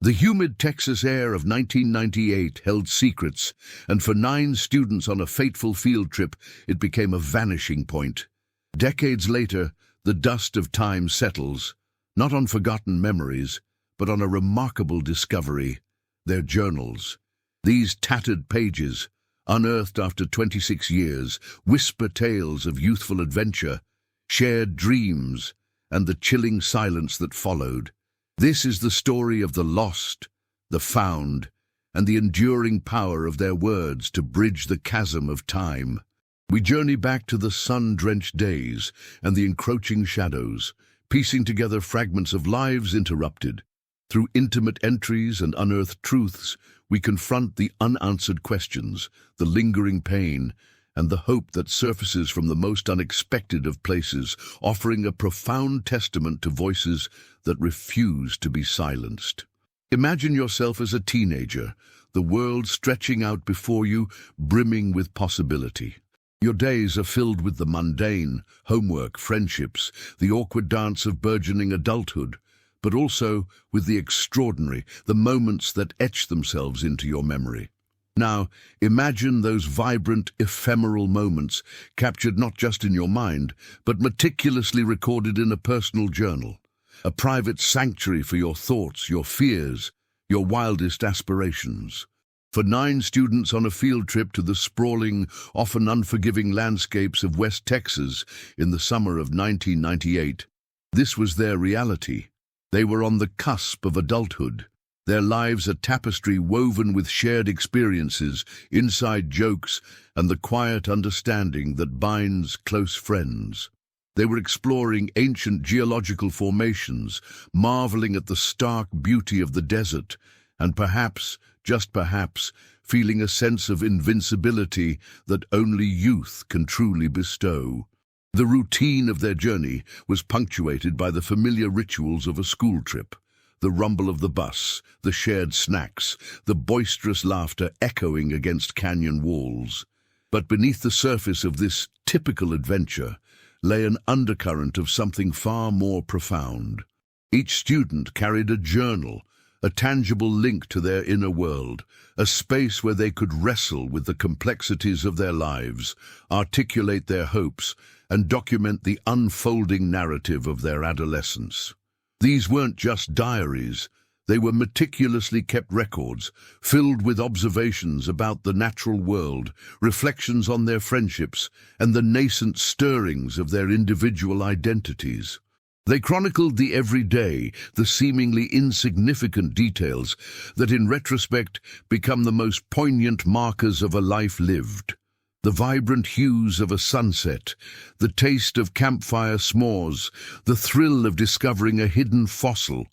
The humid Texas air of 1998 held secrets, and for 9 students on a fateful field trip, it became a vanishing point. Decades later, the dust of time settles, not on forgotten memories, but on a remarkable discovery: their journals. These tattered pages, unearthed after 26 years, whisper tales of youthful adventure, shared dreams, and the chilling silence that followed. This is the story of the lost, the found, and the enduring power of their words to bridge the chasm of time. We journey back to the sun-drenched days and the encroaching shadows, piecing together fragments of lives interrupted. Through intimate entries and unearthed truths, we confront the unanswered questions, the lingering pain, and the hope that surfaces from the most unexpected of places, offering a profound testament to voices that refuse to be silenced. Imagine yourself as a teenager, the world stretching out before you, brimming with possibility. Your days are filled with the mundane, homework, friendships, the awkward dance of burgeoning adulthood, but also with the extraordinary, the moments that etch themselves into your memory. Now, imagine those vibrant, ephemeral moments, captured not just in your mind, but meticulously recorded in a personal journal, a private sanctuary for your thoughts, your fears, your wildest aspirations. For 9 students on a field trip to the sprawling, often unforgiving landscapes of West Texas in the summer of 1998, this was their reality. They were on the cusp of adulthood, their lives a tapestry woven with shared experiences, inside jokes, and the quiet understanding that binds close friends. They were exploring ancient geological formations, marveling at the stark beauty of the desert, and perhaps, just perhaps, feeling a sense of invincibility that only youth can truly bestow. The routine of their journey was punctuated by the familiar rituals of a school trip: the rumble of the bus, the shared snacks, the boisterous laughter echoing against canyon walls. But beneath the surface of this typical adventure lay an undercurrent of something far more profound. Each student carried a journal, a tangible link to their inner world, a space where they could wrestle with the complexities of their lives, articulate their hopes, and document the unfolding narrative of their adolescence. These weren't just diaries, they were meticulously kept records, filled with observations about the natural world, reflections on their friendships, and the nascent stirrings of their individual identities. They chronicled the everyday, the seemingly insignificant details that in retrospect become the most poignant markers of a life lived. The vibrant hues of a sunset, the taste of campfire s'mores, the thrill of discovering a hidden fossil.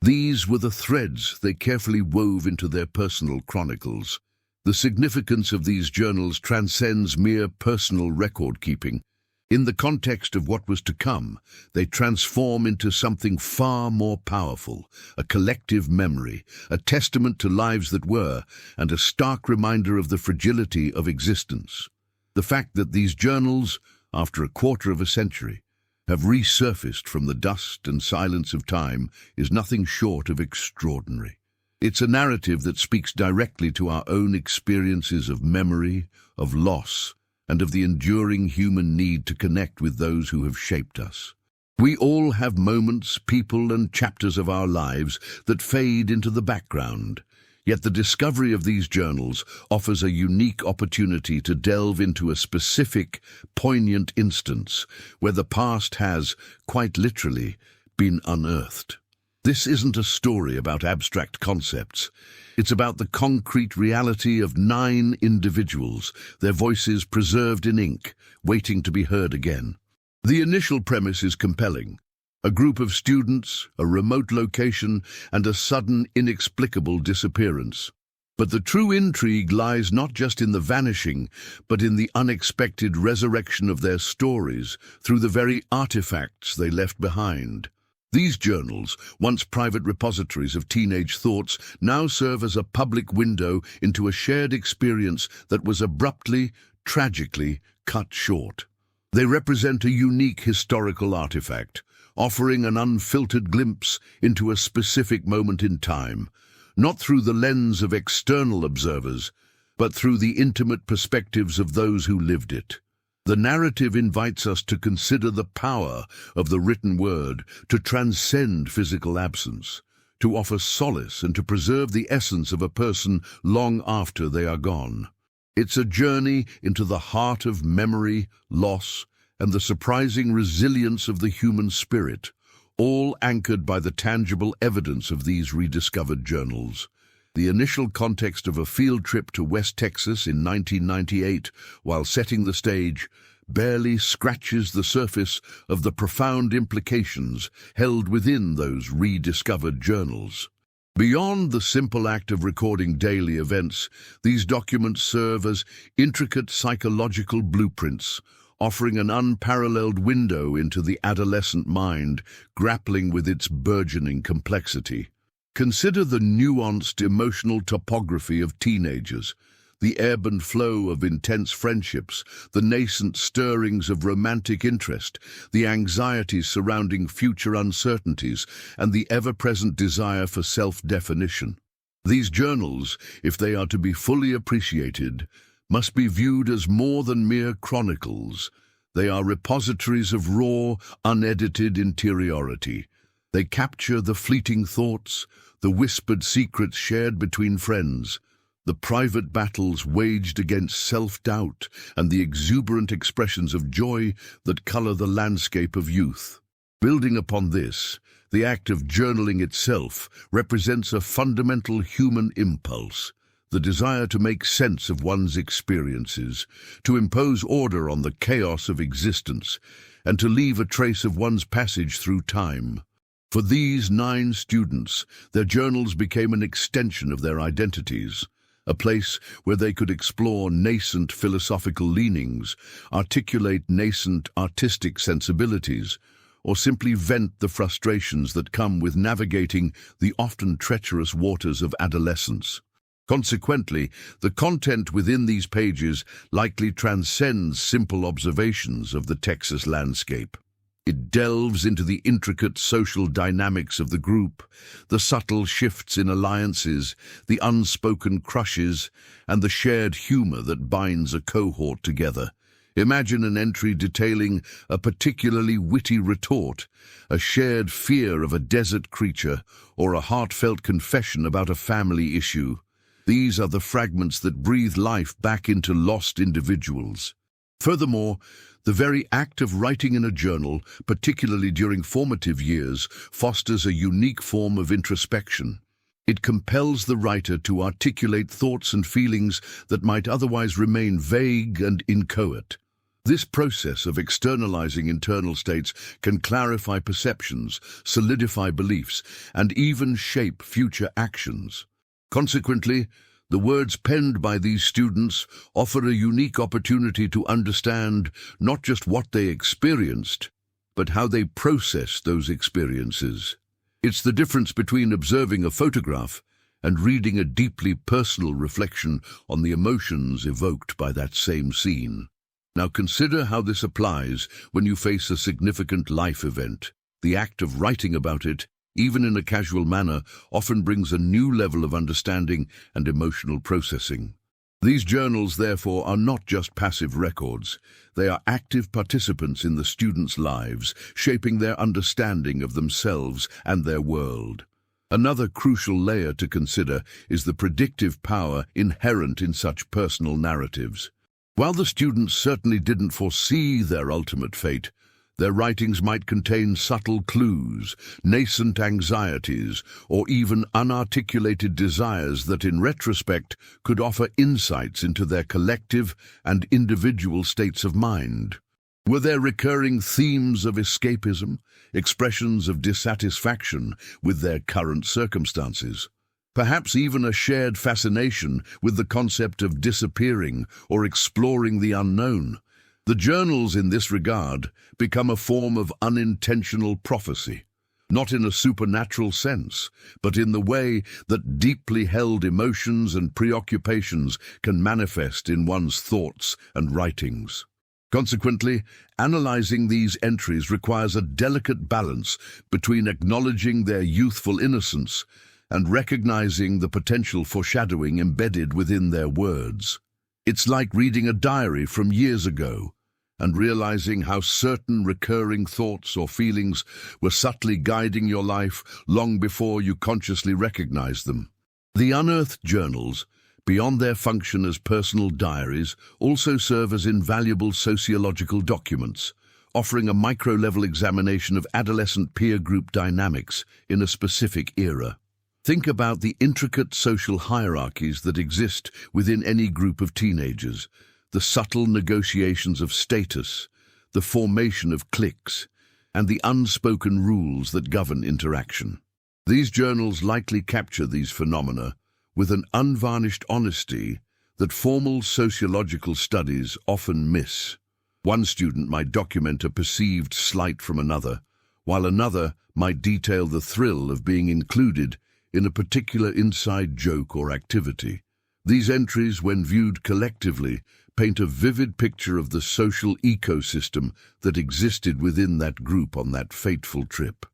These were the threads they carefully wove into their personal chronicles. The significance of these journals transcends mere personal record-keeping. In the context of what was to come, they transform into something far more powerful, a collective memory, a testament to lives that were, and a stark reminder of the fragility of existence. The fact that these journals, after a quarter of a century, have resurfaced from the dust and silence of time is nothing short of extraordinary. It's a narrative that speaks directly to our own experiences of memory, of loss, and of the enduring human need to connect with those who have shaped us. We all have moments, people, and chapters of our lives that fade into the background. Yet the discovery of these journals offers a unique opportunity to delve into a specific, poignant instance where the past has, quite literally, been unearthed. This isn't a story about abstract concepts. It's about the concrete reality of 9 individuals, their voices preserved in ink, waiting to be heard again. The initial premise is compelling. A group of students, a remote location, and a sudden, inexplicable disappearance. But the true intrigue lies not just in the vanishing, but in the unexpected resurrection of their stories through the very artifacts they left behind. These journals, once private repositories of teenage thoughts, now serve as a public window into a shared experience that was abruptly, tragically cut short. They represent a unique historical artifact, offering an unfiltered glimpse into a specific moment in time, not through the lens of external observers, but through the intimate perspectives of those who lived it. The narrative invites us to consider the power of the written word to transcend physical absence, to offer solace and to preserve the essence of a person long after they are gone. It's a journey into the heart of memory, loss, and the surprising resilience of the human spirit, all anchored by the tangible evidence of these rediscovered journals. The initial context of a field trip to West Texas in 1998, while setting the stage, barely scratches the surface of the profound implications held within those rediscovered journals. Beyond the simple act of recording daily events, these documents serve as intricate psychological blueprints, offering an unparalleled window into the adolescent mind, grappling with its burgeoning complexity. Consider the nuanced emotional topography of teenagers, the ebb and flow of intense friendships, the nascent stirrings of romantic interest, the anxieties surrounding future uncertainties, and the ever-present desire for self-definition. These journals, if they are to be fully appreciated, must be viewed as more than mere chronicles. They are repositories of raw, unedited interiority. They capture the fleeting thoughts, the whispered secrets shared between friends, the private battles waged against self-doubt, and the exuberant expressions of joy that color the landscape of youth. Building upon this, the act of journaling itself represents a fundamental human impulse, the desire to make sense of one's experiences, to impose order on the chaos of existence, and to leave a trace of one's passage through time. For these 9 students, their journals became an extension of their identities, a place where they could explore nascent philosophical leanings, articulate nascent artistic sensibilities, or simply vent the frustrations that come with navigating the often treacherous waters of adolescence. Consequently, the content within these pages likely transcends simple observations of the Texas landscape. It delves into the intricate social dynamics of the group, the subtle shifts in alliances, the unspoken crushes, and the shared humor that binds a cohort together. Imagine an entry detailing a particularly witty retort, a shared fear of a desert creature, or a heartfelt confession about a family issue. These are the fragments that breathe life back into lost individuals. Furthermore, the very act of writing in a journal, particularly during formative years, fosters a unique form of introspection. It compels the writer to articulate thoughts and feelings that might otherwise remain vague and inchoate. This process of externalizing internal states can clarify perceptions, solidify beliefs, and even shape future actions. Consequently, the words penned by these students offer a unique opportunity to understand not just what they experienced, but how they processed those experiences. It's the difference between observing a photograph and reading a deeply personal reflection on the emotions evoked by that same scene. Now consider how this applies when you face a significant life event. The act of writing about it, even in a casual manner, often brings a new level of understanding and emotional processing. These journals, therefore, are not just passive records. They are active participants in the students' lives, shaping their understanding of themselves and their world. Another crucial layer to consider is the predictive power inherent in such personal narratives. While the students certainly didn't foresee their ultimate fate, their writings might contain subtle clues, nascent anxieties, or even unarticulated desires that in retrospect could offer insights into their collective and individual states of mind. Were there recurring themes of escapism, expressions of dissatisfaction with their current circumstances? Perhaps even a shared fascination with the concept of disappearing or exploring the unknown? The journals in this regard become a form of unintentional prophecy, not in a supernatural sense, but in the way that deeply held emotions and preoccupations can manifest in one's thoughts and writings. Consequently, analyzing these entries requires a delicate balance between acknowledging their youthful innocence and recognizing the potential foreshadowing embedded within their words. It's like reading a diary from years ago and realizing how certain recurring thoughts or feelings were subtly guiding your life long before you consciously recognized them. The unearthed journals, beyond their function as personal diaries, also serve as invaluable sociological documents, offering a micro-level examination of adolescent peer group dynamics in a specific era. Think about the intricate social hierarchies that exist within any group of teenagers, the subtle negotiations of status, the formation of cliques, and the unspoken rules that govern interaction. These journals likely capture these phenomena with an unvarnished honesty that formal sociological studies often miss. One student might document a perceived slight from another, while another might detail the thrill of being included in a particular inside joke or activity. These entries, when viewed collectively, paint a vivid picture of the social ecosystem that existed within that group on that fateful trip.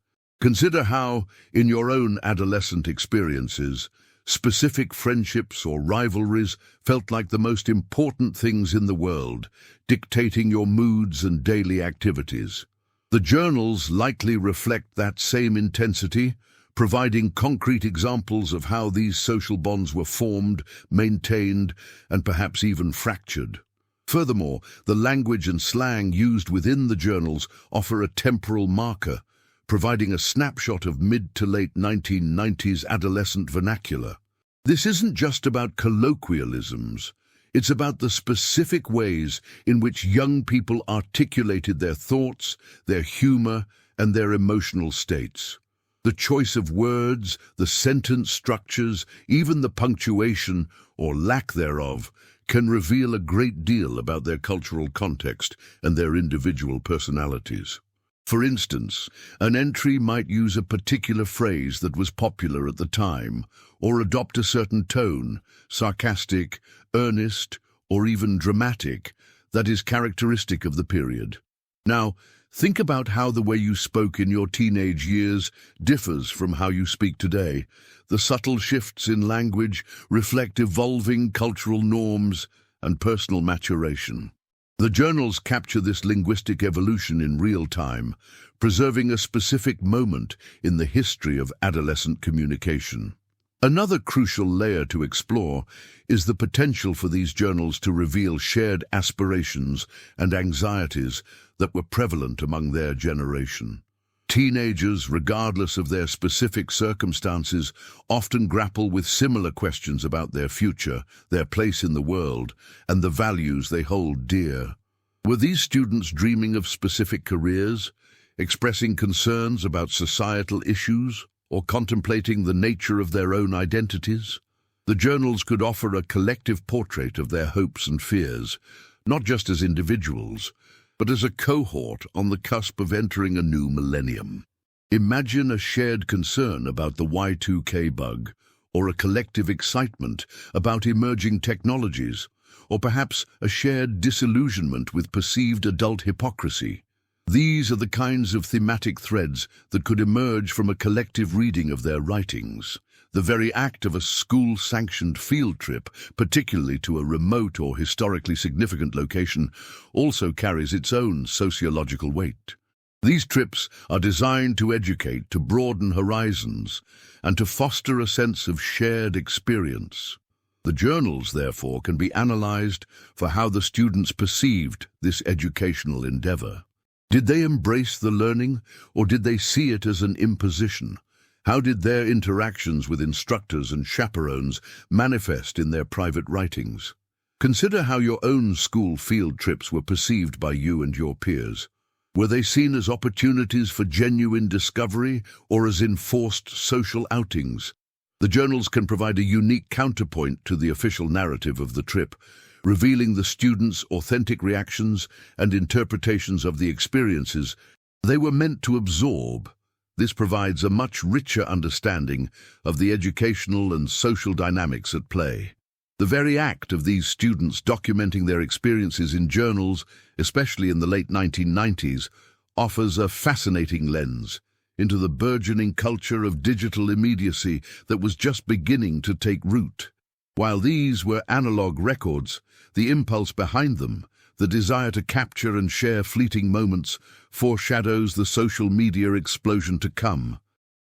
Consider how, in your own adolescent experiences, specific friendships or rivalries felt like the most important things in the world, dictating your moods and daily activities. The journals likely reflect that same intensity, providing concrete examples of how these social bonds were formed, maintained, and perhaps even fractured. Furthermore, the language and slang used within the journals offer a temporal marker, providing a snapshot of mid to late 1990s adolescent vernacular. This isn't just about colloquialisms. It's about the specific ways in which young people articulated their thoughts, their humor, and their emotional states. The choice of words, the sentence structures, even the punctuation, or lack thereof, can reveal a great deal about their cultural context and their individual personalities. For instance, an entry might use a particular phrase that was popular at the time, or adopt a certain tone, sarcastic, earnest, or even dramatic, that is characteristic of the period. Now, think about how the way you spoke in your teenage years differs from how you speak today. The subtle shifts in language reflect evolving cultural norms and personal maturation. The journals capture this linguistic evolution in real time, preserving a specific moment in the history of adolescent communication. Another crucial layer to explore is the potential for these journals to reveal shared aspirations and anxieties that were prevalent among their generation. Teenagers, regardless of their specific circumstances, often grapple with similar questions about their future, their place in the world, and the values they hold dear. Were these students dreaming of specific careers, expressing concerns about societal issues, or contemplating the nature of their own identities? The journals could offer a collective portrait of their hopes and fears, not just as individuals, but as a cohort on the cusp of entering a new millennium. Imagine a shared concern about the Y2K bug, or a collective excitement about emerging technologies, or perhaps a shared disillusionment with perceived adult hypocrisy. These are the kinds of thematic threads that could emerge from a collective reading of their writings. The very act of a school-sanctioned field trip, particularly to a remote or historically significant location, also carries its own sociological weight. These trips are designed to educate, to broaden horizons, and to foster a sense of shared experience. The journals, therefore, can be analyzed for how the students perceived this educational endeavor. Did they embrace the learning, or did they see it as an imposition? How did their interactions with instructors and chaperones manifest in their private writings? Consider how your own school field trips were perceived by you and your peers. Were they seen as opportunities for genuine discovery or as enforced social outings? The journals can provide a unique counterpoint to the official narrative of the trip, revealing the students' authentic reactions and interpretations of the experiences they were meant to absorb. This provides a much richer understanding of the educational and social dynamics at play. The very act of these students documenting their experiences in journals, especially in the late 1990s, offers a fascinating lens. into the burgeoning culture of digital immediacy that was just beginning to take root. While these were analog records, the impulse behind them, the desire to capture and share fleeting moments, foreshadows the social media explosion to come.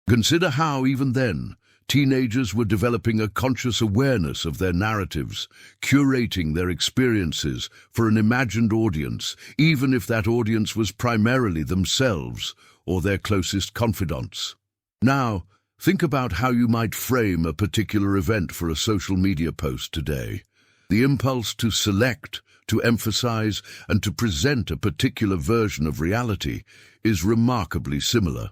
Consider how, even then, teenagers were developing a conscious awareness of their narratives, curating their experiences for an imagined audience, even if that audience was primarily themselves or their closest confidants. Now, think about how you might frame a particular event for a social media post today. The impulse to select, to emphasize, and to present a particular version of reality is remarkably similar.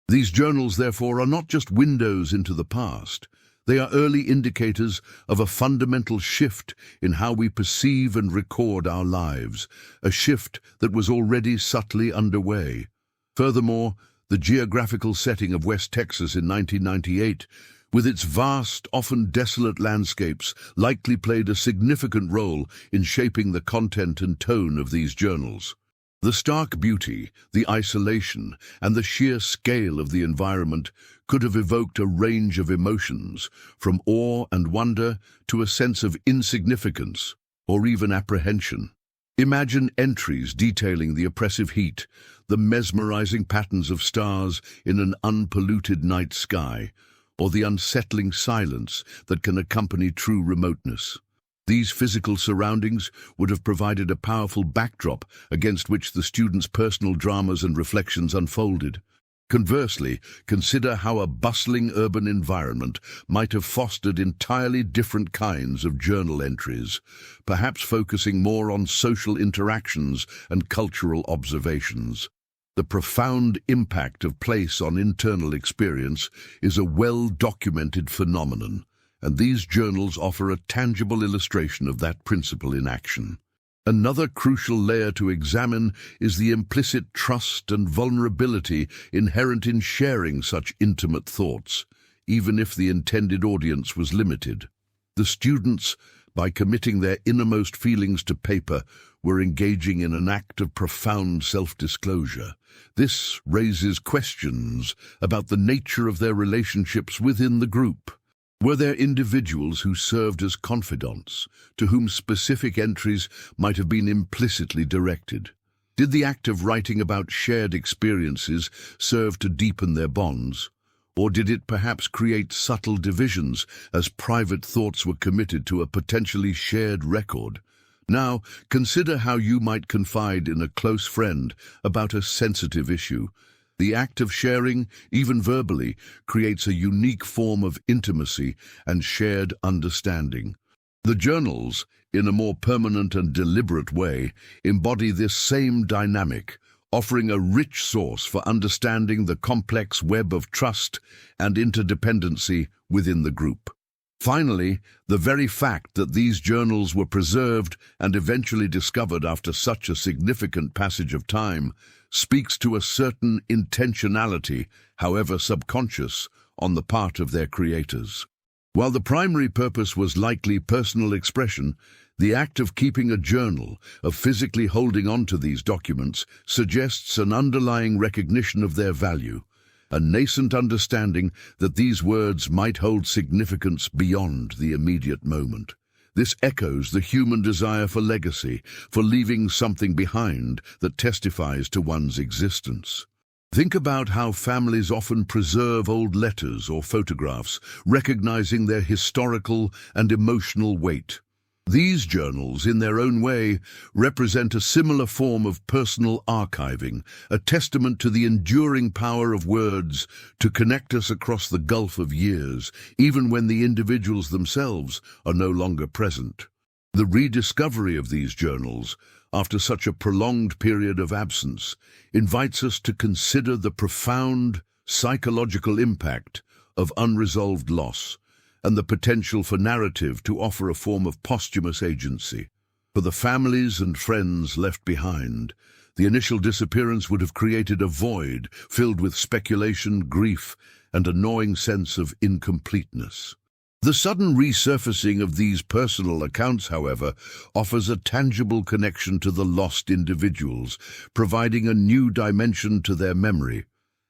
These journals, therefore, are not just windows into the past. They are early indicators of a fundamental shift in how we perceive and record our lives, a shift that was already subtly underway. Furthermore, the geographical setting of West Texas in 1998, with its vast, often desolate landscapes, likely played a significant role in shaping the content and tone of these journals. The stark beauty, the isolation, and the sheer scale of the environment could have evoked a range of emotions, from awe and wonder to a sense of insignificance or even apprehension. Imagine entries detailing the oppressive heat, the mesmerizing patterns of stars in an unpolluted night sky, or the unsettling silence that can accompany true remoteness. These physical surroundings would have provided a powerful backdrop against which the students' personal dramas and reflections unfolded. Conversely, consider how a bustling urban environment might have fostered entirely different kinds of journal entries, perhaps focusing more on social interactions and cultural observations. The profound impact of place on internal experience is a well-documented phenomenon, and these journals offer a tangible illustration of that principle in action. Another crucial layer to examine is the implicit trust and vulnerability inherent in sharing such intimate thoughts, even if the intended audience was limited. The students, by committing their innermost feelings to paper, were engaging in an act of profound self-disclosure. This raises questions about the nature of their relationships within the group. Were there individuals who served as confidants, to whom specific entries might have been implicitly directed? Did the act of writing about shared experiences serve to deepen their bonds? Or did it perhaps create subtle divisions as private thoughts were committed to a potentially shared record? Now, consider how you might confide in a close friend about a sensitive issue. The act of sharing, even verbally, creates a unique form of intimacy and shared understanding. The journals, in a more permanent and deliberate way, embody this same dynamic, offering a rich source for understanding the complex web of trust and interdependency within the group. Finally, the very fact that these journals were preserved and eventually discovered after such a significant passage of time speaks to a certain intentionality, however subconscious, on the part of their creators. While the primary purpose was likely personal expression, the act of keeping a journal, of physically holding on to these documents, suggests an underlying recognition of their value, a nascent understanding that these words might hold significance beyond the immediate moment. This echoes the human desire for legacy, for leaving something behind that testifies to one's existence. Think about how families often preserve old letters or photographs, recognizing their historical and emotional weight. These journals, in their own way, represent a similar form of personal archiving, a testament to the enduring power of words to connect us across the gulf of years, even when the individuals themselves are no longer present. The rediscovery of these journals, after such a prolonged period of absence, invites us to consider the profound psychological impact of unresolved loss, and the potential for narrative to offer a form of posthumous agency. For the families and friends left behind, the initial disappearance would have created a void filled with speculation, grief, and a gnawing sense of incompleteness. The sudden resurfacing of these personal accounts, however, offers a tangible connection to the lost individuals, providing a new dimension to their memory.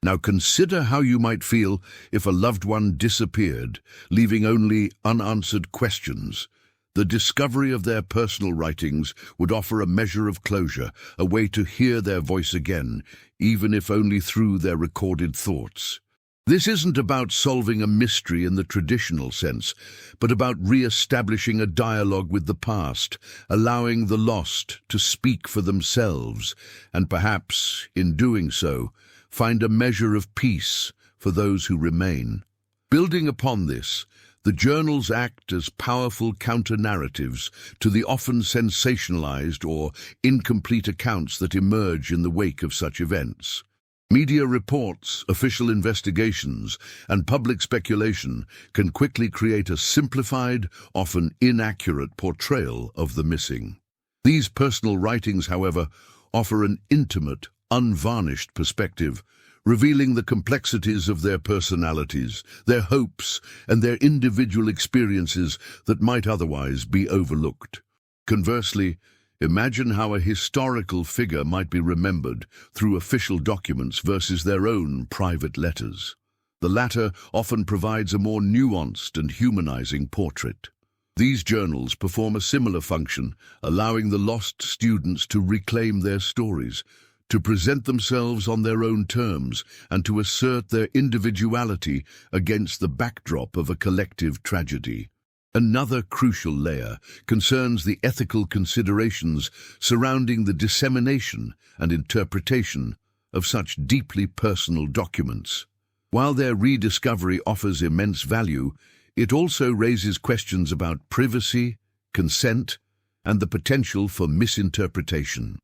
Now consider how you might feel if a loved one disappeared, leaving only unanswered questions. The discovery of their personal writings would offer a measure of closure, a way to hear their voice again, even if only through their recorded thoughts. This isn't about solving a mystery in the traditional sense, but about re-establishing a dialogue with the past, allowing the lost to speak for themselves, and perhaps, in doing so, find a measure of peace for those who remain. Building upon this, the journals act as powerful counter-narratives to the often sensationalized or incomplete accounts that emerge in the wake of such events. Media reports, official investigations, and public speculation can quickly create a simplified, often inaccurate portrayal of the missing. These personal writings, however, offer an intimate, unvarnished perspective, revealing the complexities of their personalities, their hopes, and their individual experiences that might otherwise be overlooked. Conversely, imagine how a historical figure might be remembered through official documents versus their own private letters. The latter often provides a more nuanced and humanizing portrait. These journals perform a similar function, allowing the lost students to reclaim their stories, to present themselves on their own terms, and to assert their individuality against the backdrop of a collective tragedy. Another crucial layer concerns the ethical considerations surrounding the dissemination and interpretation of such deeply personal documents. While their rediscovery offers immense value, it also raises questions about privacy, consent, and the potential for misinterpretation.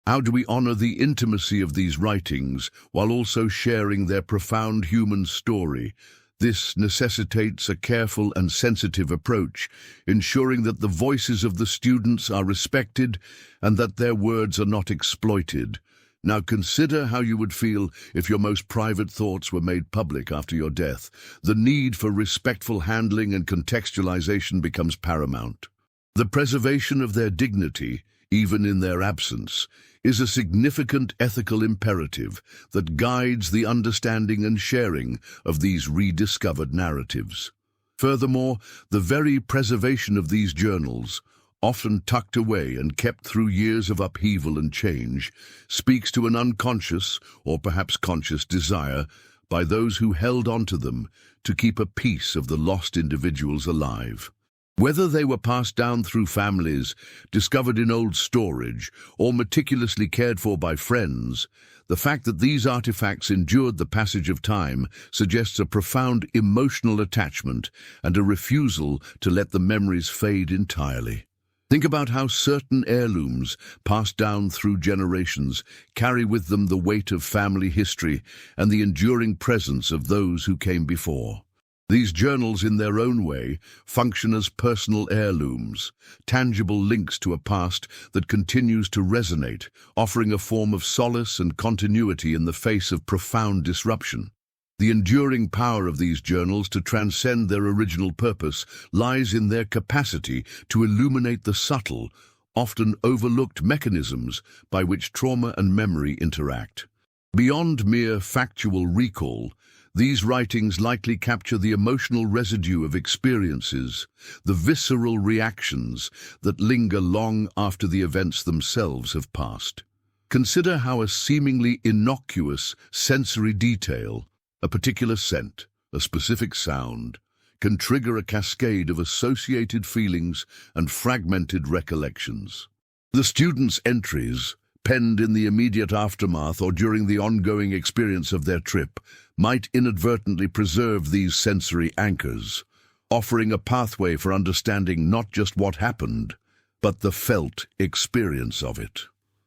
How do we honor the intimacy of these writings while also sharing their profound human story? This necessitates a careful and sensitive approach, ensuring that the voices of the students are respected and that their words are not exploited. Now consider how you would feel if your most private thoughts were made public after your death. The need for respectful handling and contextualization becomes paramount. The preservation of their dignity, even in their absence, is a significant ethical imperative that guides the understanding and sharing of these rediscovered narratives. Furthermore, the very preservation of these journals, often tucked away and kept through years of upheaval and change, speaks to an unconscious or perhaps conscious desire by those who held onto them to keep a piece of the lost individuals alive. Whether they were passed down through families, discovered in old storage, or meticulously cared for by friends, the fact that these artifacts endured the passage of time suggests a profound emotional attachment and a refusal to let the memories fade entirely. Think about how certain heirlooms, passed down through generations, carry with them the weight of family history and the enduring presence of those who came before. These journals, in their own way, function as personal heirlooms, tangible links to a past that continues to resonate, offering a form of solace and continuity in the face of profound disruption. The enduring power of these journals to transcend their original purpose lies in their capacity to illuminate the subtle, often overlooked mechanisms by which trauma and memory interact. Beyond mere factual recall, these writings likely capture the emotional residue of experiences, the visceral reactions that linger long after the events themselves have passed. Consider how a seemingly innocuous sensory detail, a particular scent, a specific sound, can trigger a cascade of associated feelings and fragmented recollections. The students' entries, penned in the immediate aftermath or during the ongoing experience of their trip, might inadvertently preserve these sensory anchors, offering a pathway for understanding not just what happened, but the felt experience of it.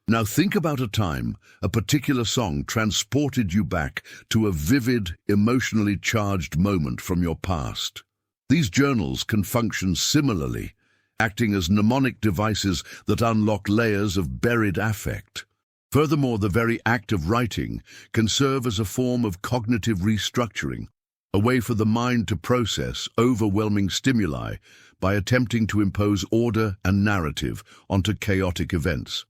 Now think about a time a particular song transported you back to a vivid, emotionally charged moment from your past. These journals can function similarly, acting as mnemonic devices that unlock layers of buried affect. Furthermore, the very act of writing can serve as a form of cognitive restructuring, a way for the mind to process overwhelming stimuli by attempting to impose order and narrative onto chaotic events.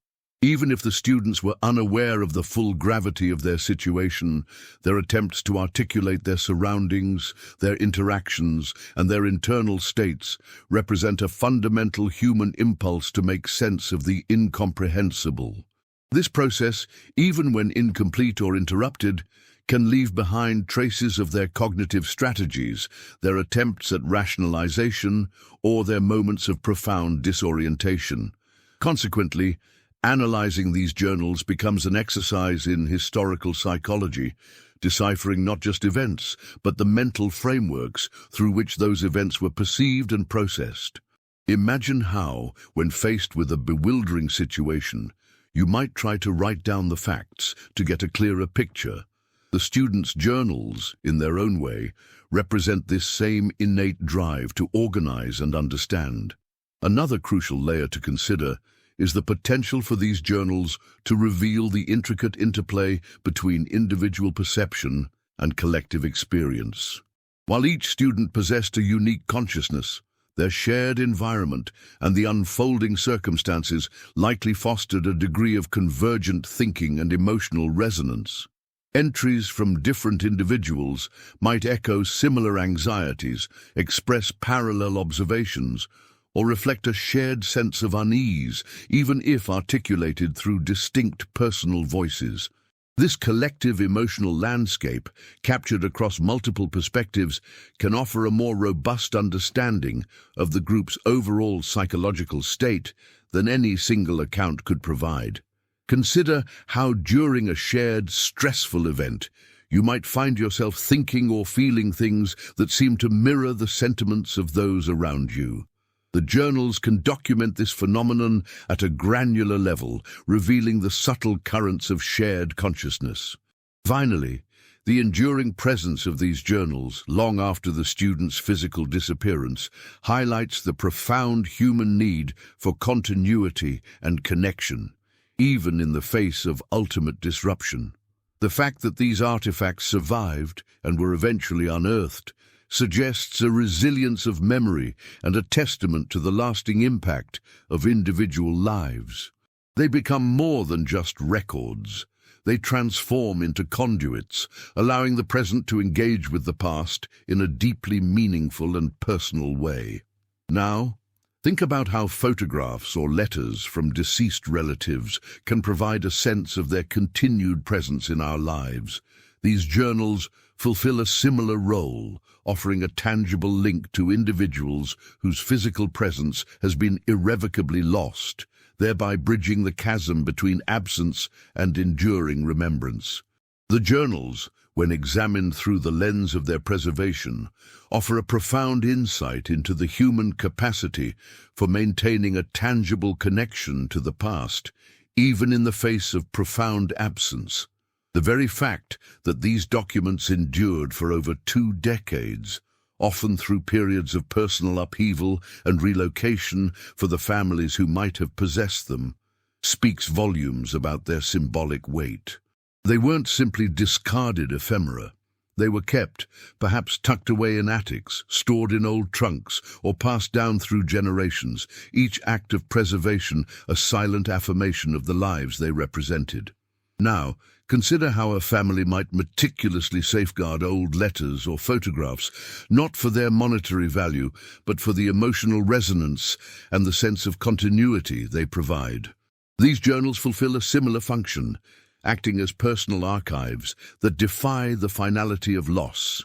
Even if the students were unaware of the full gravity of their situation, their attempts to articulate their surroundings, their interactions, and their internal states represent a fundamental human impulse to make sense of the incomprehensible. This process, even when incomplete or interrupted, can leave behind traces of their cognitive strategies, their attempts at rationalization, or their moments of profound disorientation. Consequently, analyzing these journals becomes an exercise in historical psychology, deciphering not just events, but the mental frameworks through which those events were perceived and processed. Imagine how, when faced with a bewildering situation, you might try to write down the facts to get a clearer picture. The students' journals, in their own way, represent this same innate drive to organize and understand. Another crucial layer to consider is the potential for these journals to reveal the intricate interplay between individual perception and collective experience. While each student possessed a unique consciousness, their shared environment and the unfolding circumstances likely fostered a degree of convergent thinking and emotional resonance. Entries from different individuals might echo similar anxieties, express parallel observations, or reflect a shared sense of unease, even if articulated through distinct personal voices. This collective emotional landscape, captured across multiple perspectives, can offer a more robust understanding of the group's overall psychological state than any single account could provide. Consider how during a shared, stressful event, you might find yourself thinking or feeling things that seem to mirror the sentiments of those around you. The journals can document this phenomenon at a granular level, revealing the subtle currents of shared consciousness. Finally, the enduring presence of these journals, long after the student's physical disappearance, highlights the profound human need for continuity and connection, even in the face of ultimate disruption. The fact that these artifacts survived and were eventually unearthed suggests a resilience of memory and a testament to the lasting impact of individual lives. They become more than just records. They transform into conduits, allowing the present to engage with the past in a deeply meaningful and personal way. Now, think about how photographs or letters from deceased relatives can provide a sense of their continued presence in our lives. These journals fulfill a similar role, offering a tangible link to individuals whose physical presence has been irrevocably lost, thereby bridging the chasm between absence and enduring remembrance. The journals, when examined through the lens of their preservation, offer a profound insight into the human capacity for maintaining a tangible connection to the past, even in the face of profound absence. The very fact that these documents endured for over 2 decades, often through periods of personal upheaval and relocation for the families who might have possessed them, speaks volumes about their symbolic weight. They weren't simply discarded ephemera. They were kept, perhaps tucked away in attics, stored in old trunks, or passed down through generations, each act of preservation a silent affirmation of the lives they represented. Now, consider how a family might meticulously safeguard old letters or photographs, not for their monetary value, but for the emotional resonance and the sense of continuity they provide. These journals fulfill a similar function, acting as personal archives that defy the finality of loss.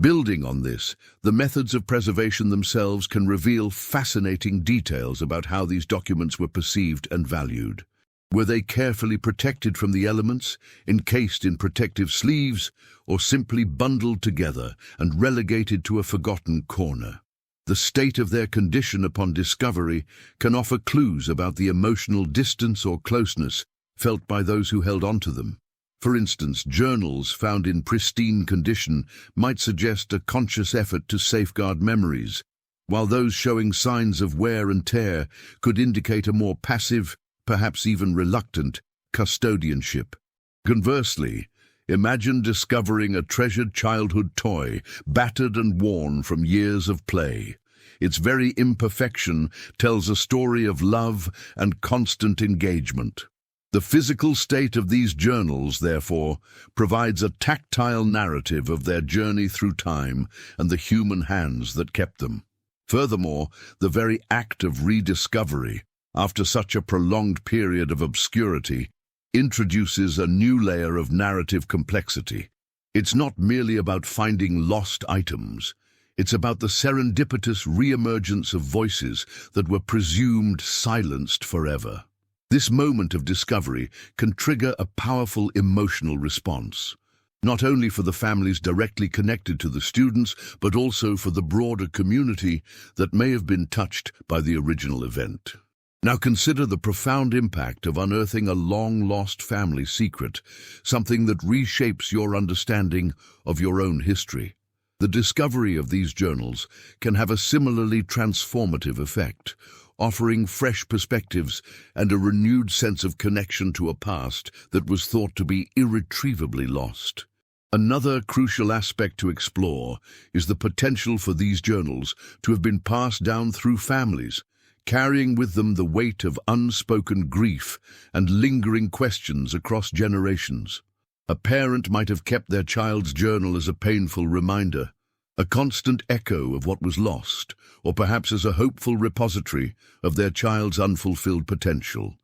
Building on this, the methods of preservation themselves can reveal fascinating details about how these documents were perceived and valued. Were they carefully protected from the elements, encased in protective sleeves, or simply bundled together and relegated to a forgotten corner? The state of their condition upon discovery can offer clues about the emotional distance or closeness felt by those who held onto them. For instance, journals found in pristine condition might suggest a conscious effort to safeguard memories, while those showing signs of wear and tear could indicate a more passive, perhaps even reluctant, custodianship. Conversely, imagine discovering a treasured childhood toy, battered and worn from years of play. Its very imperfection tells a story of love and constant engagement. The physical state of these journals, therefore, provides a tactile narrative of their journey through time and the human hands that kept them. Furthermore, the very act of rediscovery, after such a prolonged period of obscurity, introduces a new layer of narrative complexity. It's not merely about finding lost items. It's about the serendipitous re-emergence of voices that were presumed silenced forever. This moment of discovery can trigger a powerful emotional response, not only for the families directly connected to the students, but also for the broader community that may have been touched by the original event. Now consider the profound impact of unearthing a long-lost family secret, something that reshapes your understanding of your own history. The discovery of these journals can have a similarly transformative effect, offering fresh perspectives and a renewed sense of connection to a past that was thought to be irretrievably lost. Another crucial aspect to explore is the potential for these journals to have been passed down through families, carrying with them the weight of unspoken grief and lingering questions across generations. A parent might have kept their child's journal as a painful reminder, a constant echo of what was lost, or perhaps as a hopeful repository of their child's unfulfilled potential.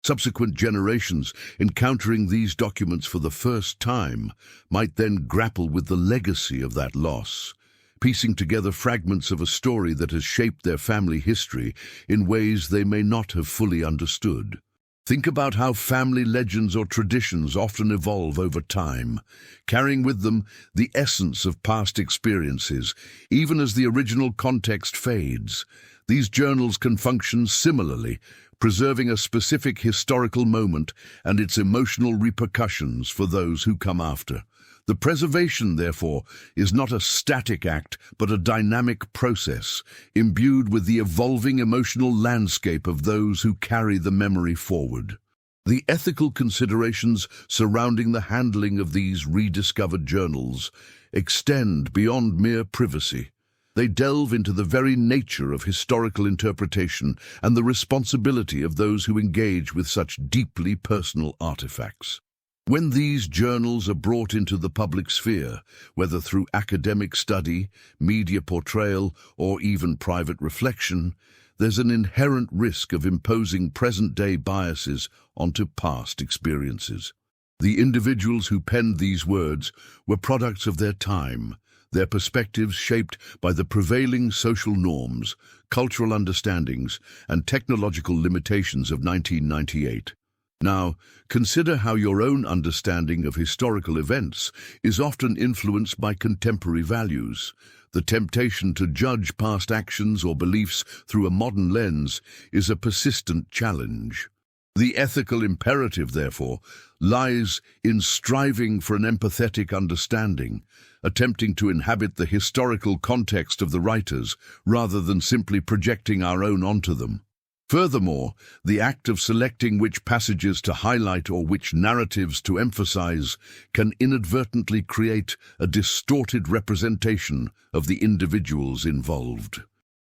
Subsequent generations, encountering these documents for the first time, might then grapple with the legacy of that loss, piecing together fragments of a story that has shaped their family history in ways they may not have fully understood. Think about how family legends or traditions often evolve over time, carrying with them the essence of past experiences, even as the original context fades. These journals can function similarly, preserving a specific historical moment and its emotional repercussions for those who come after. The preservation, therefore, is not a static act, but a dynamic process, imbued with the evolving emotional landscape of those who carry the memory forward. The ethical considerations surrounding the handling of these rediscovered journals extend beyond mere privacy. They delve into the very nature of historical interpretation and the responsibility of those who engage with such deeply personal artifacts. When these journals are brought into the public sphere, whether through academic study, media portrayal, or even private reflection, there's an inherent risk of imposing present-day biases onto past experiences. The individuals who penned these words were products of their time, their perspectives shaped by the prevailing social norms, cultural understandings, and technological limitations of 1998. Now, consider how your own understanding of historical events is often influenced by contemporary values. The temptation to judge past actions or beliefs through a modern lens is a persistent challenge. The ethical imperative, therefore, lies in striving for an empathetic understanding, attempting to inhabit the historical context of the writers rather than simply projecting our own onto them. Furthermore, the act of selecting which passages to highlight or which narratives to emphasize can inadvertently create a distorted representation of the individuals involved.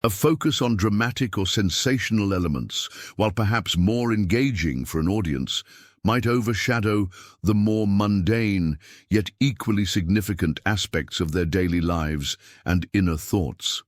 A focus on dramatic or sensational elements, while perhaps more engaging for an audience, might overshadow the more mundane yet equally significant aspects of their daily lives and inner thoughts.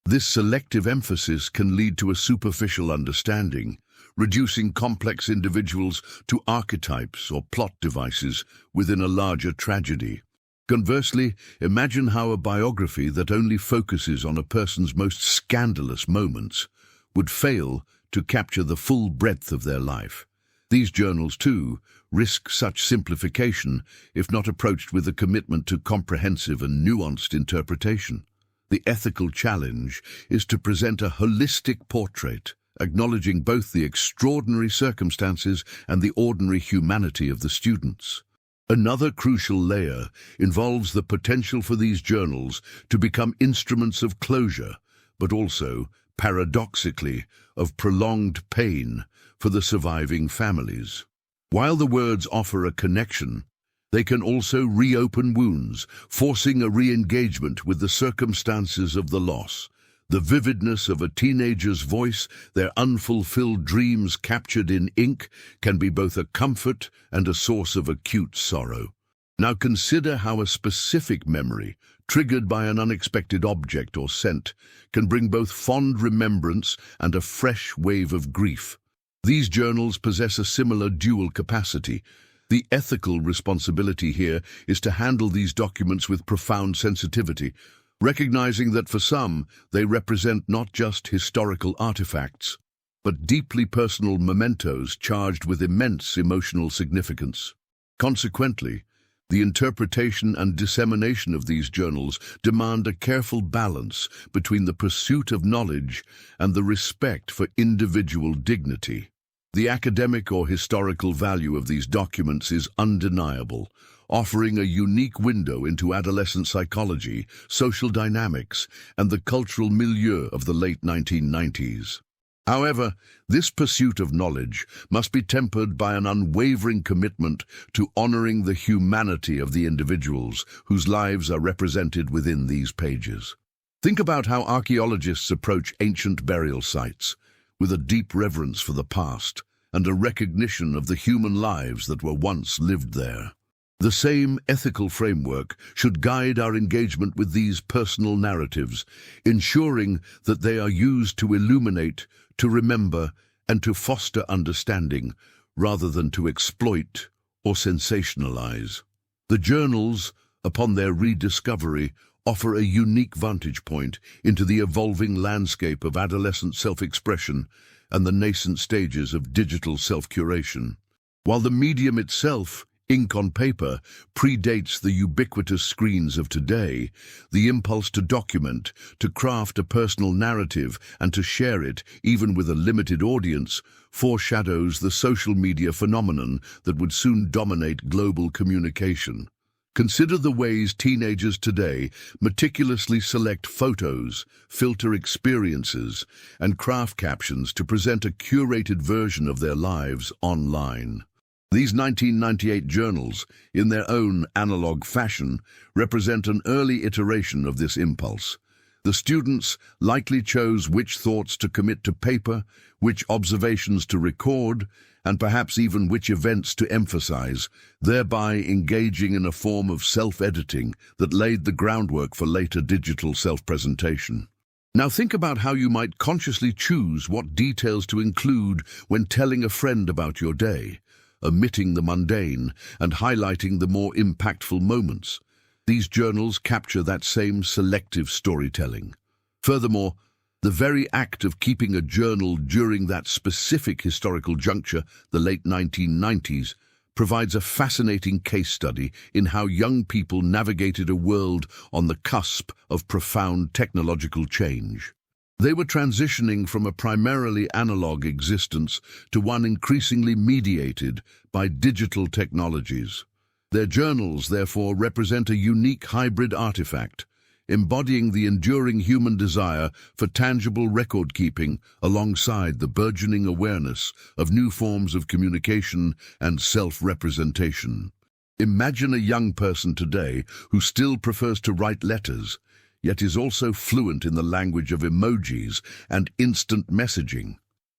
This selective emphasis can lead to a superficial understanding, reducing complex individuals to archetypes or plot devices within a larger tragedy. Conversely, imagine how a biography that only focuses on a person's most scandalous moments would fail to capture the full breadth of their life. These journals, too, risk such simplification if not approached with a commitment to comprehensive and nuanced interpretation. The ethical challenge is to present a holistic portrait, acknowledging both the extraordinary circumstances and the ordinary humanity of the students. Another crucial layer involves the potential for these journals to become instruments of closure, but also, paradoxically, of prolonged pain for the surviving families. While the words offer a connection, they can also reopen wounds, forcing a re-engagement with the circumstances of the loss. The vividness of a teenager's voice, their unfulfilled dreams captured in ink, can be both a comfort and a source of acute sorrow. Now consider how a specific memory, triggered by an unexpected object or scent, can bring both fond remembrance and a fresh wave of grief. These journals possess a similar dual capacity. The ethical responsibility here is to handle these documents with profound sensitivity, recognizing that for some, they represent not just historical artifacts, but deeply personal mementos charged with immense emotional significance. Consequently, the interpretation and dissemination of these journals demand a careful balance between the pursuit of knowledge and the respect for individual dignity. The academic or historical value of these documents is undeniable, offering a unique window into adolescent psychology, social dynamics, and the cultural milieu of the late 1990s. However, this pursuit of knowledge must be tempered by an unwavering commitment to honoring the humanity of the individuals whose lives are represented within these pages. Think about how archaeologists approach ancient burial sites, with a deep reverence for the past and a recognition of the human lives that were once lived there. The same ethical framework should guide our engagement with these personal narratives, ensuring that they are used to illuminate, to remember, and to foster understanding, rather than to exploit or sensationalize. The journals, upon their rediscovery, offer a unique vantage point into the evolving landscape of adolescent self-expression and the nascent stages of digital self-curation. While the medium itself, ink on paper, predates the ubiquitous screens of today, the impulse to document, to craft a personal narrative, and to share it, even with a limited audience, foreshadows the social media phenomenon that would soon dominate global communication. Consider the ways teenagers today meticulously select photos, filter experiences, and craft captions to present a curated version of their lives online. These 1998 journals, in their own analog fashion, represent an early iteration of this impulse. The students likely chose which thoughts to commit to paper, which observations to record, and perhaps even which events to emphasize, thereby engaging in a form of self-editing that laid the groundwork for later digital self-presentation. Now think about how you might consciously choose what details to include when telling a friend about your day, omitting the mundane and highlighting the more impactful moments. These journals capture that same selective storytelling. Furthermore, the very act of keeping a journal during that specific historical juncture, the late 1990s, provides a fascinating case study in how young people navigated a world on the cusp of profound technological change. They were transitioning from a primarily analog existence to one increasingly mediated by digital technologies. Their journals, therefore, represent a unique hybrid artifact, embodying the enduring human desire for tangible record-keeping alongside the burgeoning awareness of new forms of communication and self-representation. Imagine a young person today who still prefers to write letters, yet is also fluent in the language of emojis and instant messaging.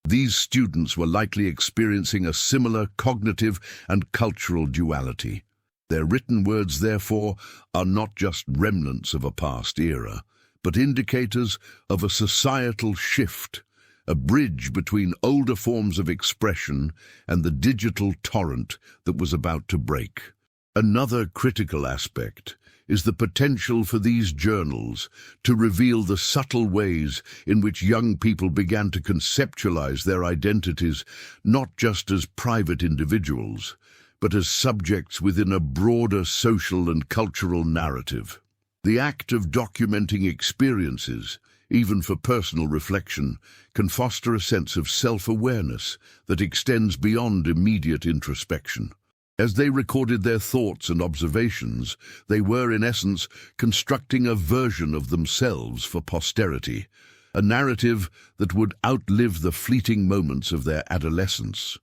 These students were likely experiencing a similar cognitive and cultural duality. Their written words, therefore, are not just remnants of a past era, but indicators of a societal shift, a bridge between older forms of expression and the digital torrent that was about to break. Another critical aspect is the potential for these journals to reveal the subtle ways in which young people began to conceptualize their identities not just as private individuals, but as subjects within a broader social and cultural narrative. The act of documenting experiences, even for personal reflection, can foster a sense of self-awareness that extends beyond immediate introspection. As they recorded their thoughts and observations, they were, in essence, constructing a version of themselves for posterity, a narrative that would outlive the fleeting moments of their adolescence.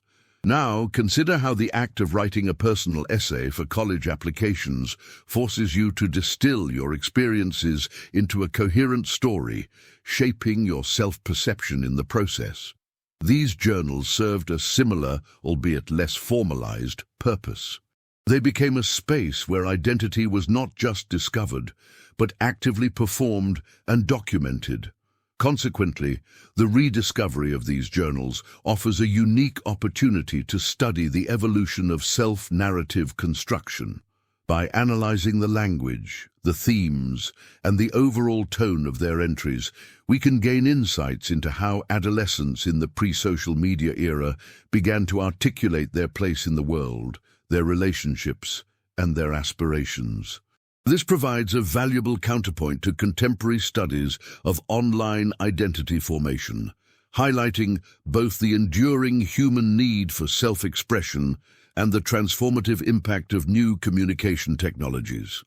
Now, consider how the act of writing a personal essay for college applications forces you to distill your experiences into a coherent story, shaping your self-perception in the process. These journals served a similar, albeit less formalized, purpose. They became a space where identity was not just discovered, but actively performed and documented. Consequently, the rediscovery of these journals offers a unique opportunity to study the evolution of self-narrative construction. By analyzing the language, the themes, and the overall tone of their entries, we can gain insights into how adolescents in the pre-social media era began to articulate their place in the world, their relationships, and their aspirations. This provides a valuable counterpoint to contemporary studies of online identity formation, highlighting both the enduring human need for self-expression and the transformative impact of new communication technologies.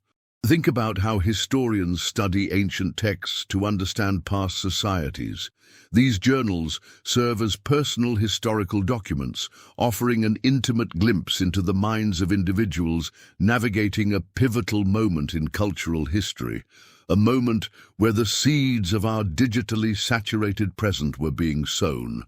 Think about how historians study ancient texts to understand past societies. These journals serve as personal historical documents, offering an intimate glimpse into the minds of individuals navigating a pivotal moment in cultural history, a moment where the seeds of our digitally saturated present were being sown.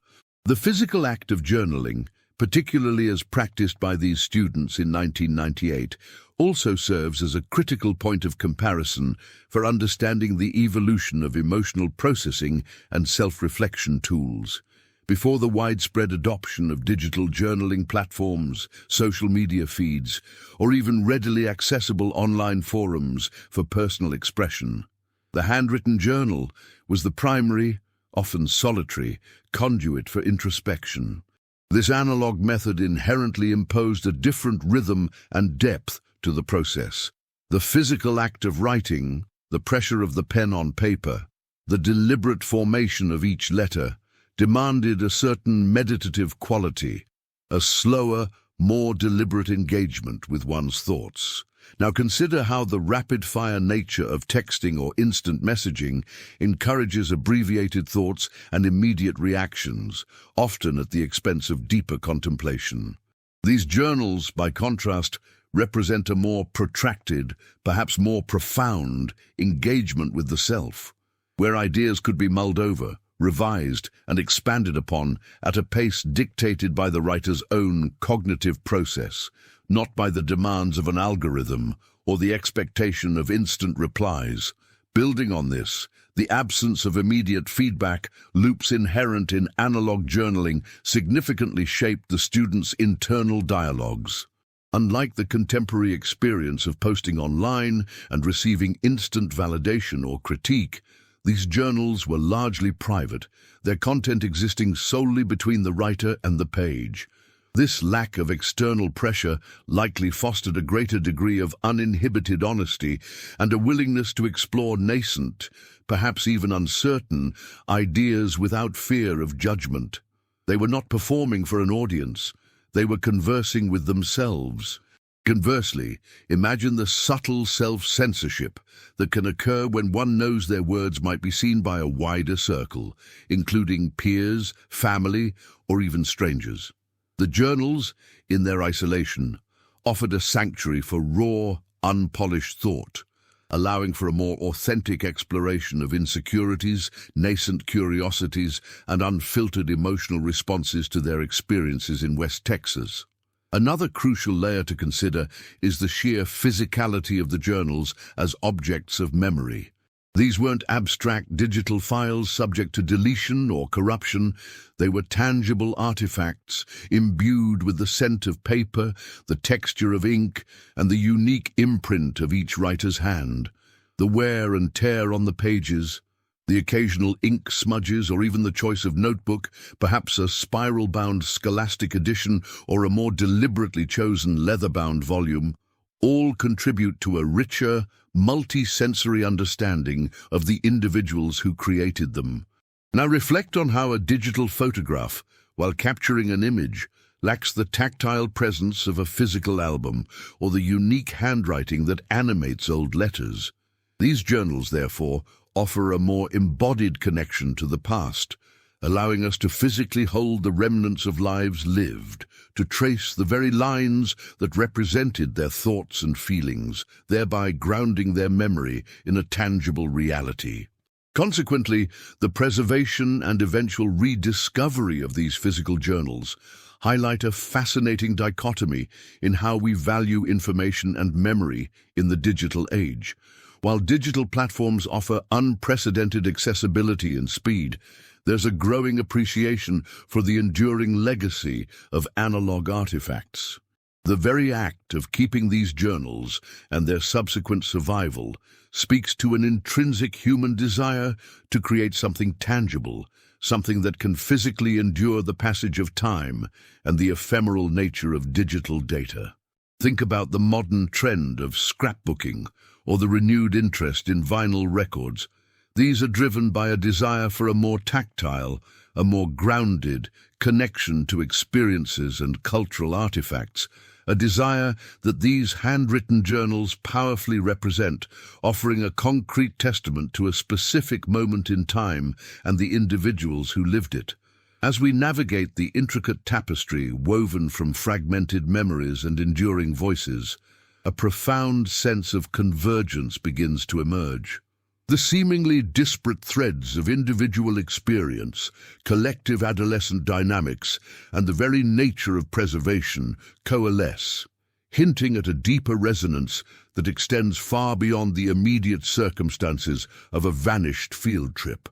The physical act of journaling, particularly as practiced by these students in 1998, also serves as a critical point of comparison for understanding the evolution of emotional processing and self-reflection tools. Before the widespread adoption of digital journaling platforms, social media feeds, or even readily accessible online forums for personal expression, the handwritten journal was the primary, often solitary, conduit for introspection. This analog method inherently imposed a different rhythm and depth to the process. The physical act of writing, the pressure of the pen on paper, the deliberate formation of each letter, demanded a certain meditative quality, a slower, more deliberate engagement with one's thoughts. Now consider how the rapid-fire nature of texting or instant messaging encourages abbreviated thoughts and immediate reactions, often at the expense of deeper contemplation. These journals, by contrast, represent a more protracted, perhaps more profound, engagement with the self, where ideas could be mulled over, revised, and expanded upon at a pace dictated by the writer's own cognitive process, not by the demands of an algorithm or the expectation of instant replies. Building on this, the absence of immediate feedback loops inherent in analog journaling significantly shaped the student's internal dialogues. Unlike the contemporary experience of posting online and receiving instant validation or critique, these journals were largely private, their content existing solely between the writer and the page. This lack of external pressure likely fostered a greater degree of uninhibited honesty and a willingness to explore nascent, perhaps even uncertain, ideas without fear of judgment. They were not performing for an audience. They were conversing with themselves. Conversely, imagine the subtle self-censorship that can occur when one knows their words might be seen by a wider circle, including peers, family, or even strangers. The journals, in their isolation, offered a sanctuary for raw, unpolished thought, allowing for a more authentic exploration of insecurities, nascent curiosities, and unfiltered emotional responses to their experiences in West Texas. Another crucial layer to consider is the sheer physicality of the journals as objects of memory. These weren't abstract digital files subject to deletion or corruption. They were tangible artifacts imbued with the scent of paper, the texture of ink, and the unique imprint of each writer's hand. The wear and tear on the pages, the occasional ink smudges, or even the choice of notebook, perhaps a spiral-bound scholastic edition or a more deliberately chosen leather-bound volume, all contribute to a richer, multi-sensory understanding of the individuals who created them. Now reflect on how a digital photograph, while capturing an image, lacks the tactile presence of a physical album or the unique handwriting that animates old letters. These journals, therefore, offer a more embodied connection to the past, allowing us to physically hold the remnants of lives lived, to trace the very lines that represented their thoughts and feelings, thereby grounding their memory in a tangible reality. Consequently, the preservation and eventual rediscovery of these physical journals highlight a fascinating dichotomy in how we value information and memory in the digital age. While digital platforms offer unprecedented accessibility and speed, there's a growing appreciation for the enduring legacy of analog artifacts. The very act of keeping these journals and their subsequent survival speaks to an intrinsic human desire to create something tangible, something that can physically endure the passage of time and the ephemeral nature of digital data. Think about the modern trend of scrapbooking or the renewed interest in vinyl records. These are driven by a desire for a more tactile, a more grounded connection to experiences and cultural artifacts, a desire that these handwritten journals powerfully represent, offering a concrete testament to a specific moment in time and the individuals who lived it. As we navigate the intricate tapestry woven from fragmented memories and enduring voices, a profound sense of convergence begins to emerge. The seemingly disparate threads of individual experience, collective adolescent dynamics, and the very nature of preservation coalesce, hinting at a deeper resonance that extends far beyond the immediate circumstances of a vanished field trip.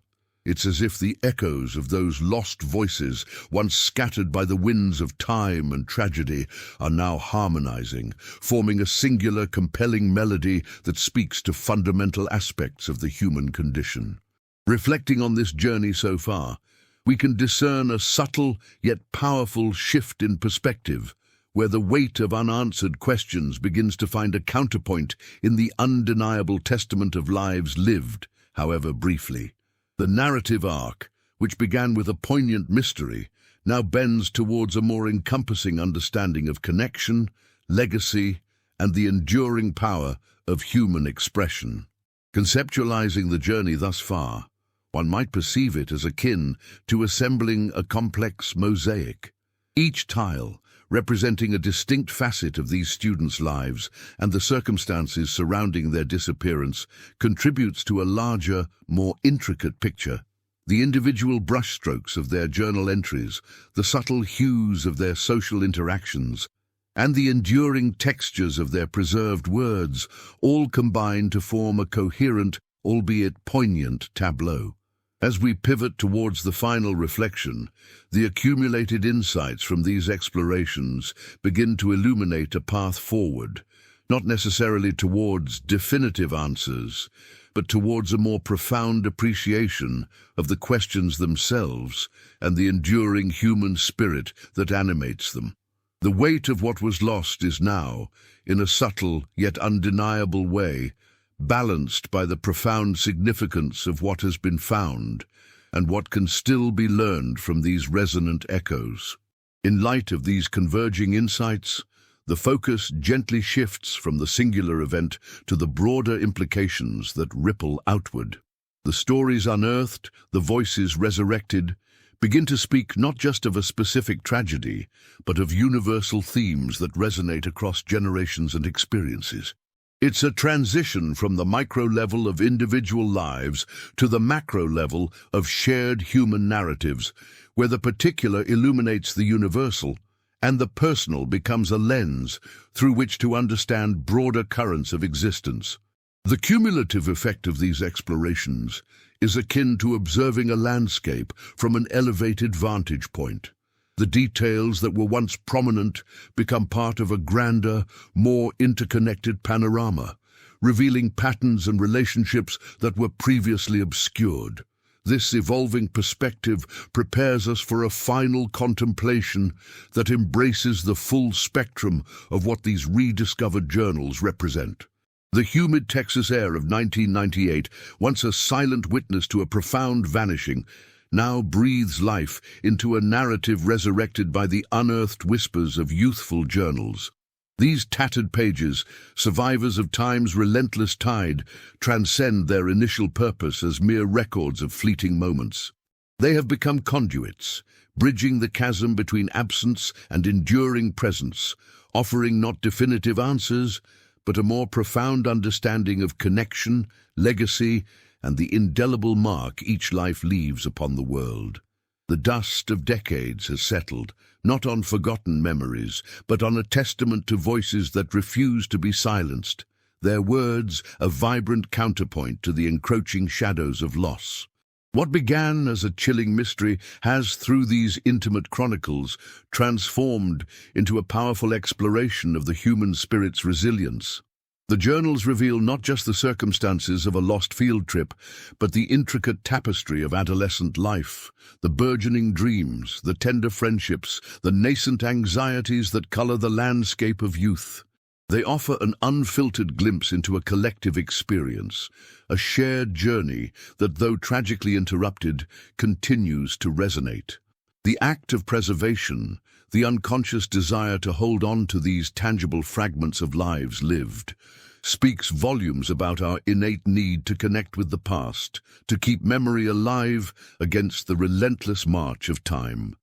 It's as if the echoes of those lost voices, once scattered by the winds of time and tragedy, are now harmonizing, forming a singular, compelling melody that speaks to fundamental aspects of the human condition. Reflecting on this journey so far, we can discern a subtle yet powerful shift in perspective, where the weight of unanswered questions begins to find a counterpoint in the undeniable testament of lives lived, however briefly. The narrative arc, which began with a poignant mystery, now bends towards a more encompassing understanding of connection, legacy, and the enduring power of human expression. Conceptualizing the journey thus far, one might perceive it as akin to assembling a complex mosaic. Each tile, representing a distinct facet of these students' lives and the circumstances surrounding their disappearance, contributes to a larger, more intricate picture. The individual brushstrokes of their journal entries, the subtle hues of their social interactions, and the enduring textures of their preserved words all combine to form a coherent, albeit poignant tableau. As we pivot towards the final reflection, the accumulated insights from these explorations begin to illuminate a path forward, not necessarily towards definitive answers, but towards a more profound appreciation of the questions themselves and the enduring human spirit that animates them. The weight of what was lost is now, in a subtle yet undeniable way, balanced by the profound significance of what has been found and what can still be learned from these resonant echoes. In light of these converging insights, the focus gently shifts from the singular event to the broader implications that ripple outward. The stories unearthed, the voices resurrected, begin to speak not just of a specific tragedy, but of universal themes that resonate across generations and experiences. It's a transition from the micro level of individual lives to the macro level of shared human narratives, where the particular illuminates the universal and the personal becomes a lens through which to understand broader currents of existence. The cumulative effect of these explorations is akin to observing a landscape from an elevated vantage point. The details that were once prominent become part of a grander, more interconnected panorama, revealing patterns and relationships that were previously obscured. This evolving perspective prepares us for a final contemplation that embraces the full spectrum of what these rediscovered journals represent. The humid Texas air of 1998, once a silent witness to a profound vanishing, now breathes life into a narrative resurrected by the unearthed whispers of youthful journals. These tattered pages, survivors of time's relentless tide, transcend their initial purpose as mere records of fleeting moments. They have become conduits, bridging the chasm between absence and enduring presence, offering not definitive answers, but a more profound understanding of connection, legacy, and the indelible mark each life leaves upon the world. The dust of decades has settled, not on forgotten memories, but on a testament to voices that refuse to be silenced, their words a vibrant counterpoint to the encroaching shadows of loss. What began as a chilling mystery has, through these intimate chronicles, transformed into a powerful exploration of the human spirit's resilience. The journals reveal not just the circumstances of a lost field trip, but the intricate tapestry of adolescent life, the burgeoning dreams, the tender friendships, the nascent anxieties that color the landscape of youth. They offer an unfiltered glimpse into a collective experience, a shared journey that, though tragically interrupted, continues to resonate. The act of preservation, the unconscious desire to hold on to these tangible fragments of lives lived, speaks volumes about our innate need to connect with the past, to keep memory alive against the relentless march of time.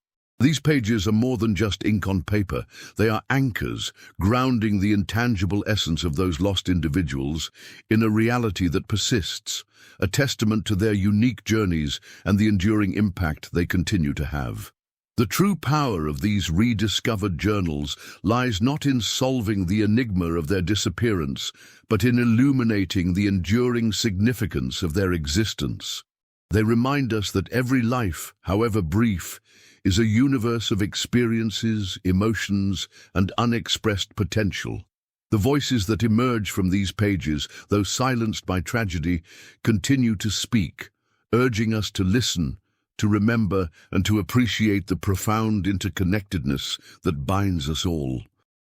These pages are more than just ink on paper. They are anchors, grounding the intangible essence of those lost individuals in a reality that persists, a testament to their unique journeys and the enduring impact they continue to have. The true power of these rediscovered journals lies not in solving the enigma of their disappearance, but in illuminating the enduring significance of their existence. They remind us that every life, however brief, is a universe of experiences, emotions, and unexpressed potential. The voices that emerge from these pages, though silenced by tragedy, continue to speak, urging us to listen, to remember, and to appreciate the profound interconnectedness that binds us all.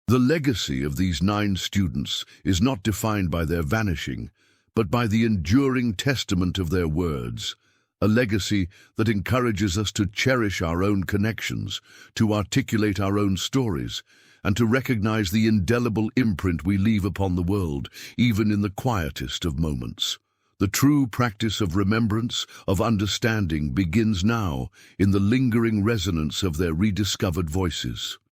The legacy of these 9 students is not defined by their vanishing, but by the enduring testament of their words, a legacy that encourages us to cherish our own connections, to articulate our own stories, and to recognize the indelible imprint we leave upon the world, even in the quietest of moments. The true practice of remembrance, of understanding, begins now in the lingering resonance of their rediscovered voices.